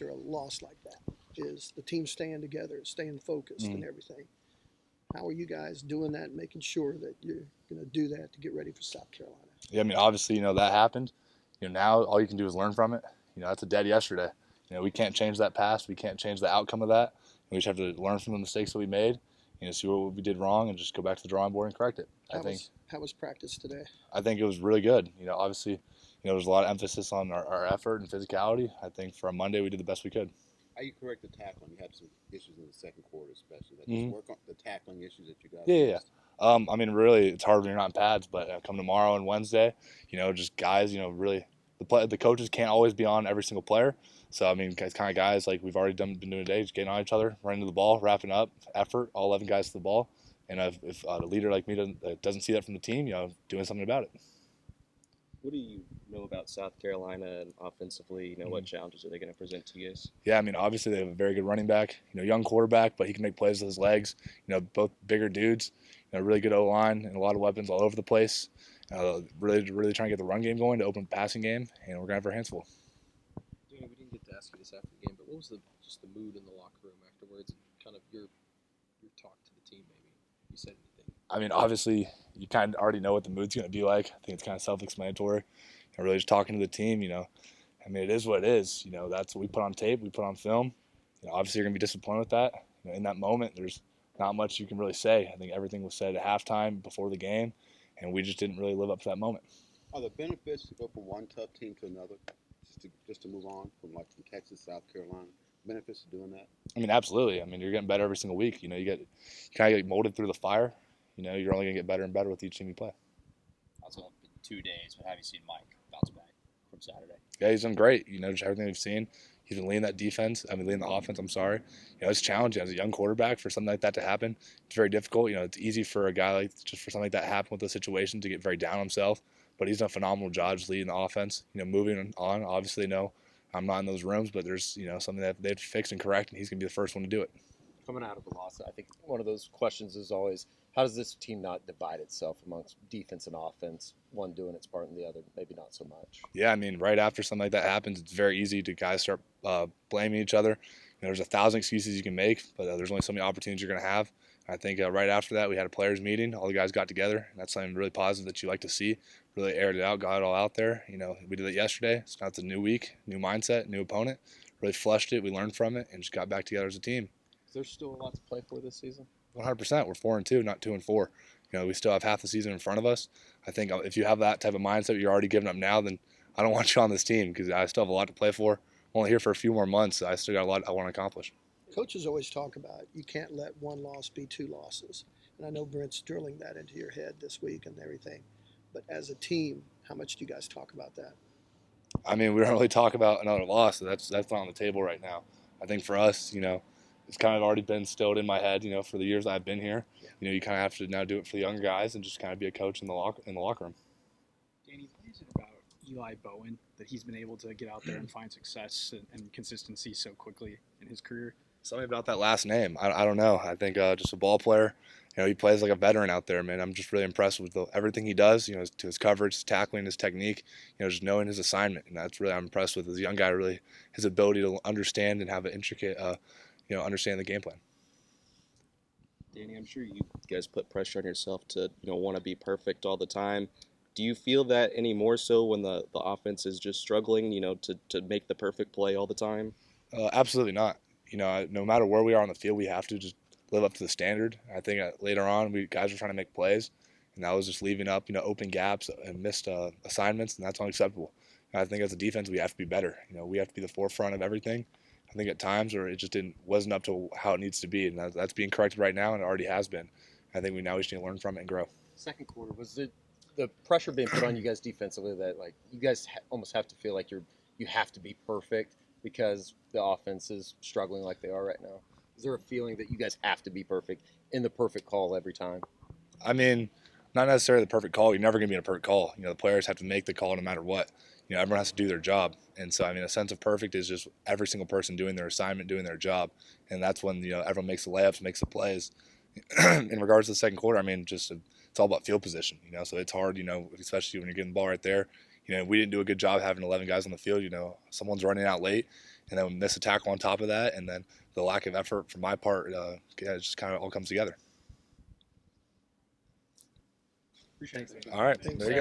after a loss like that is the team staying together, staying focused and everything. How are you guys doing that and making sure that you're going to do that to get ready for South Carolina? Yeah, I mean, obviously, that happened. Now all you can do is learn from it. That's a dead yesterday. We can't change that past. We can't change the outcome of that. We just have to learn from the mistakes that we made, see what we did wrong, and just go back to the drawing board and correct it. How was practice today? I think it was really good. Obviously, there's a lot of emphasis on our effort and physicality. I think for a Monday, we did the best we could. How you correct the tackling? You had some issues in the second quarter, especially. Just work on the tackling issues that you guys faced. I mean, really, it's hard when you're not in pads, but come tomorrow and Wednesday, just guys, really, the coaches can't always be on every single player. So, I mean, kind of guys like we've already been doing today, just getting on each other, running to the ball, wrapping up, effort, all 11 guys to the ball. And if the leader like me doesn't see that from the team, doing something about it. What do you know about South Carolina and offensively? What challenges are they going to present to you guys? Yeah, I mean, obviously they have a very good running back, young quarterback, but he can make plays with his legs. Both bigger dudes, really good O-line and a lot of weapons all over the place. Really trying to get the run game going to open the passing game, and we're going to have our hands full. Danny, we didn't get to ask you this after the game, but what was just the mood in the locker room afterwards and kind of your talk to the team maybe? You said anything? I mean, obviously, you kind of already know what the mood's going to be like. I think it's kind of self-explanatory. Really just talking to the team, I mean, it is what it is. That's what we put on tape, we put on film. Obviously, you're going to be disappointed with that. In that moment, there's not much you can really say. I think everything was said at halftime before the game, and we just didn't really live up to that moment. Are there benefits to go from one tough team to another, just to move on from Texas, South Carolina? Benefits to doing that? I mean, absolutely. I mean, you're getting better every single week. You kind of get molded through the fire. You're only going to get better and better with each team you play. Also, been 2 days, but have you seen Mike bounce back from Saturday? Yeah, he's done great. Just everything we've seen. He's been leading that defense. Leading the offense, I'm sorry. It's challenging as a young quarterback for something like that to happen. It's very difficult. It's easy for a guy just for something like that to happen with the situation to get very down on himself. But he's done a phenomenal job just leading the offense. Moving on. Obviously, no, I'm not in those rooms, but there's, something that they have to fix and correct, and he's going to be the first one to do it. Coming out of a loss, I think one of those questions is always, how does this team not divide itself amongst defense and offense, one doing its part and the other maybe not so much? Yeah, I mean, right after something like that happens, it's very easy to guys start blaming each other. There's 1,000 excuses you can make, but there's only so many opportunities you're going to have. I think right after that, we had a players meeting. All the guys got together, and that's something really positive that you like to see. Really aired it out, got it all out there. We did it yesterday. So now it's a new week, new mindset, new opponent. Really flushed it. We learned from it, and just got back together as a team. Is there still a lot to play for this season? 100%. We're 4-2, not 2-4. We still have half the season in front of us. I think if you have that type of mindset, you're already giving up now, then I don't want you on this team because I still have a lot to play for. I'm only here for a few more months. I still got a lot I want to accomplish. Coaches always talk about you can't let one loss be 2 losses. And I know Brent's drilling that into your head this week and everything. But as a team, how much do you guys talk about that? I mean, we don't really talk about another loss. So that's not on the table right now. I think for us, it's kind of already been instilled in my head, for the years I've been here. Yeah. You kind of have to now do it for the younger guys and just kind of be a coach in the locker room. Danny, what is it about Eli Bowen that he's been able to get out there and find success and consistency so quickly in his career? Something about that last name. I don't know. I think just a ball player. He plays like a veteran out there, man. I'm just really impressed with everything he does, to his coverage, his tackling, his technique, just knowing his assignment. And that's really I'm impressed with as a young guy, really, his ability to understand and have an intricate, understand the game plan. Danny, I'm sure you guys put pressure on yourself to, want to be perfect all the time. Do you feel that any more so when the offense is just struggling, to make the perfect play all the time? Absolutely not. No matter where we are on the field, we have to just live up to the standard. I think later on, guys were trying to make plays, and that was just leaving up, open gaps and missed assignments, and that's unacceptable. And I think as a defense, we have to be better. We have to be the forefront of everything. I think at times where it just wasn't up to how it needs to be, and that's being corrected right now, and it already has been. I think we just need to learn from it and grow. Second quarter, was the pressure being put on you guys defensively that you guys almost have to feel like you have to be perfect because the offense is struggling like they are right now? Is there a feeling that you guys have to be perfect in the perfect call every time? I mean, not necessarily the perfect call. You're never going to be in a perfect call. The players have to make the call no matter what. Everyone has to do their job. And so, a sense of perfect is just every single person doing their assignment, doing their job. And that's when, everyone makes the layups, makes the plays. In regards to the second quarter, it's all about field position, so it's hard, especially when you're getting the ball right there. We didn't do a good job having 11 guys on the field. Someone's running out late, and then we miss a tackle on top of that, and then the lack of effort from my part, it just kind of all comes together. Appreciate it. All right, Thanks. there you go.